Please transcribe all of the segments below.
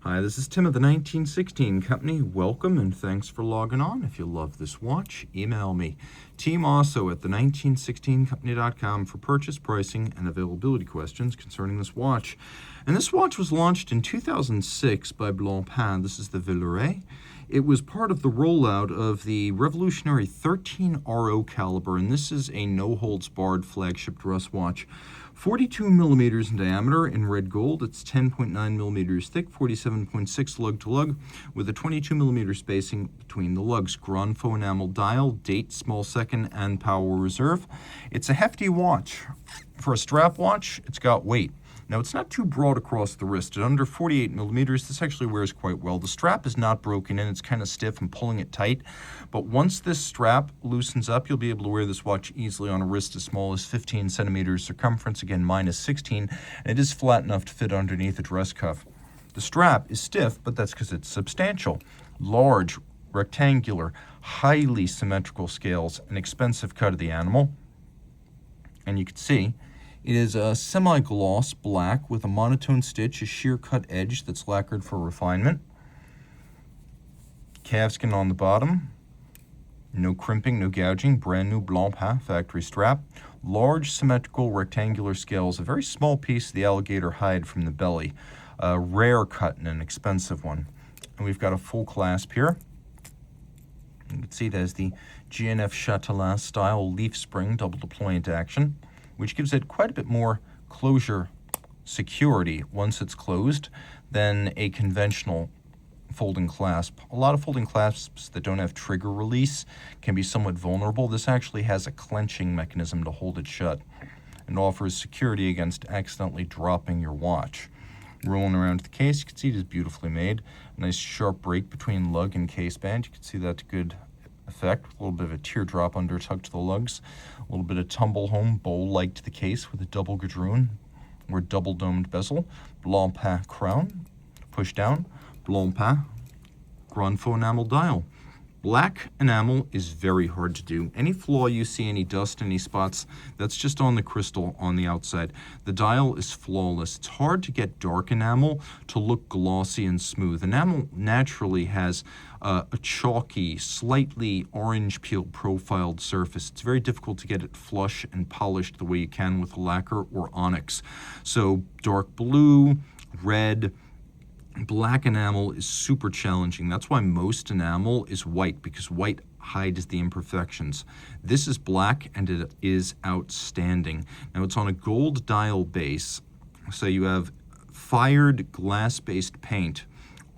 Hi, this is Tim of the 1916 Company. Welcome and thanks for logging on. If you love this watch, email me, Team Mosso at the1916company.com for purchase, pricing, and availability questions concerning this watch. And this watch was launched in 2006 by Blancpain. This is the Villeret. It was part of the rollout of the revolutionary 13 RO caliber, and this is a no-holds-barred flagship dress watch. 42 millimeters in diameter in red gold. It's 10.9 millimeters thick, 47.6 lug-to-lug, with a 22 millimeter spacing between the lugs. Feu Enamel dial, date, small second, and power reserve. It's a hefty watch. For a strap watch, it's got weight. Now, it's not too broad across the wrist. At under 48 millimeters, this actually wears quite well. The strap is not broken in. It's kind of stiff and pulling it tight. But once this strap loosens up, you'll be able to wear this watch easily on a wrist as small as 15 centimeters circumference, again, minus 16, and it is flat enough to fit underneath a dress cuff. The strap is stiff, but that's because it's substantial. Large, rectangular, highly symmetrical scales, an expensive cut of the animal. And you can see it is a semi-gloss black with a monotone stitch, a sheer cut edge that's lacquered for refinement. Calfskin on the bottom. No crimping, no gouging. Brand new Blancpain factory strap. Large symmetrical rectangular scales. A very small piece of the alligator hide from the belly. A rare cut and an expensive one. And we've got a full clasp here. You can see it has the GNF Chatelain style leaf spring double deployment action, which gives it quite a bit more closure security once it's closed than a conventional folding clasp. A lot of folding clasps that don't have trigger release can be somewhat vulnerable. This actually has a clenching mechanism to hold it shut and offers security against accidentally dropping your watch. Rolling around the case, you can see it is beautifully made. A nice sharp break between lug and case band. You can see that's good effect. A little bit of a teardrop under tucked to the lugs. A little bit of tumble home bowl-like to the case with a double gadroon or double domed bezel. Blancpain crown, push down. Blancpain Feu Enamel dial. Black enamel is very hard to do. Any flaw you see, any dust, any spots, that's just on the crystal on the outside. The dial is flawless. It's hard to get dark enamel to look glossy and smooth. Enamel naturally has a chalky, slightly orange peel profiled surface. It's very difficult to get it flush and polished the way you can with lacquer or onyx. So dark blue, red, black enamel is super challenging. That's why most enamel is white, because white hides the imperfections. This is black and it is outstanding. Now it's on a gold dial base, so you have fired glass-based paint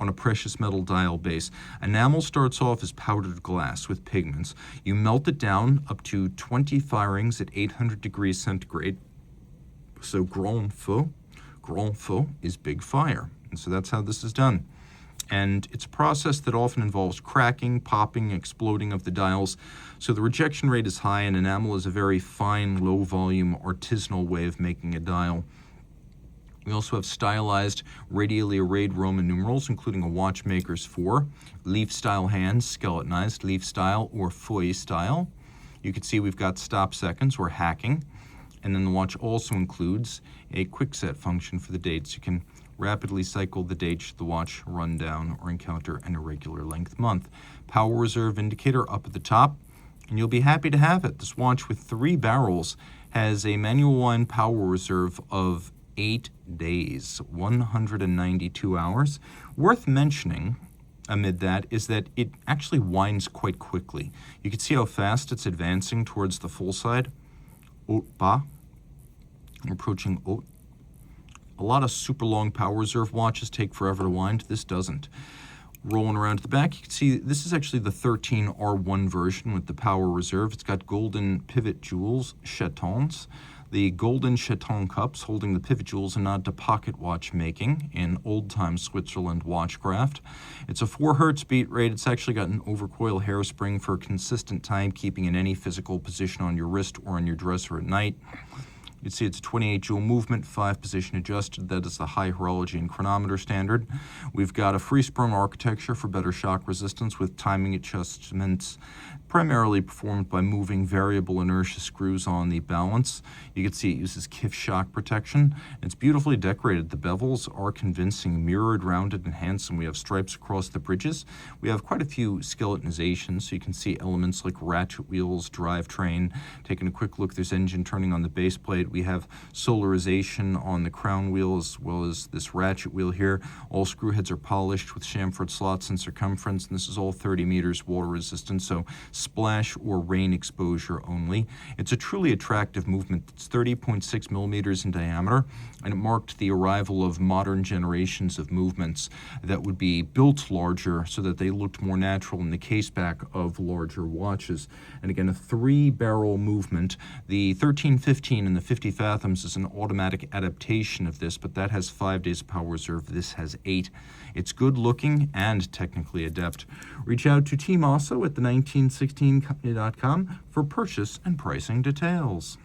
on a precious metal dial base. Enamel starts off as powdered glass with pigments. You melt it down up to 20 firings at 800 degrees centigrade. So grand feu is big fire. And so that's how this is done. And it's a process that often involves cracking, popping, exploding of the dials. So the rejection rate is high, and enamel is a very fine, low-volume, artisanal way of making a dial. We also have stylized, radially arrayed Roman numerals, including a watchmaker's 4, leaf-style hands, skeletonized, leaf-style or feuille style. You can see we've got stop seconds, or hacking. And then the watch also includes a quick-set function for the dates. You can rapidly cycle the date should the watch run down or encounter an irregular length month. Power reserve indicator up at the top, and you'll be happy to have it. This watch with 3 barrels has a manual wind power reserve of 8 days, 192 hours. Worth mentioning amid that is that it actually winds quite quickly. You can see how fast it's advancing towards the full side. Haute bas, approaching haute. A lot of super long power reserve watches take forever to wind. This doesn't. Rolling around to the back, you can see this is actually the 13R1 version with the power reserve. It's got golden pivot jewels, chatons. The golden chaton cups holding the pivot jewels a nod to pocket watchmaking in old-time Switzerland watchcraft. It's a 4 Hertz beat rate. It's actually got an overcoil hairspring for consistent timekeeping in any physical position on your wrist or on your dresser at night. You can see it's 28 jewel movement, 5 position adjusted. That is the high horology and chronometer standard. We've got a free sprung architecture for better shock resistance with timing adjustments primarily performed by moving variable inertia screws on the balance. You can see it uses KIF shock protection. It's beautifully decorated. The bevels are convincing, mirrored, rounded, and handsome. We have stripes across the bridges. We have quite a few skeletonizations, so you can see elements like ratchet wheels, drivetrain. Taking a quick look, there's engine turning on the base plate. We have solarization on the crown wheel as well as this ratchet wheel here. All screw heads are polished with chamfered slots in circumference, and this is all 30 meters water resistant, so splash or rain exposure only. It's a truly attractive movement. It's 30.6 millimeters in diameter, and it marked the arrival of modern generations of movements that would be built larger so that they looked more natural in the caseback of larger watches. And again, a 3-barrel movement. The 1315 and the 50 fathoms is an automatic adaptation of this, but that has 5 days of power reserve. This has 8. It's good looking and technically adept. Reach out to Team Mosso at the1916company.com for purchase and pricing details.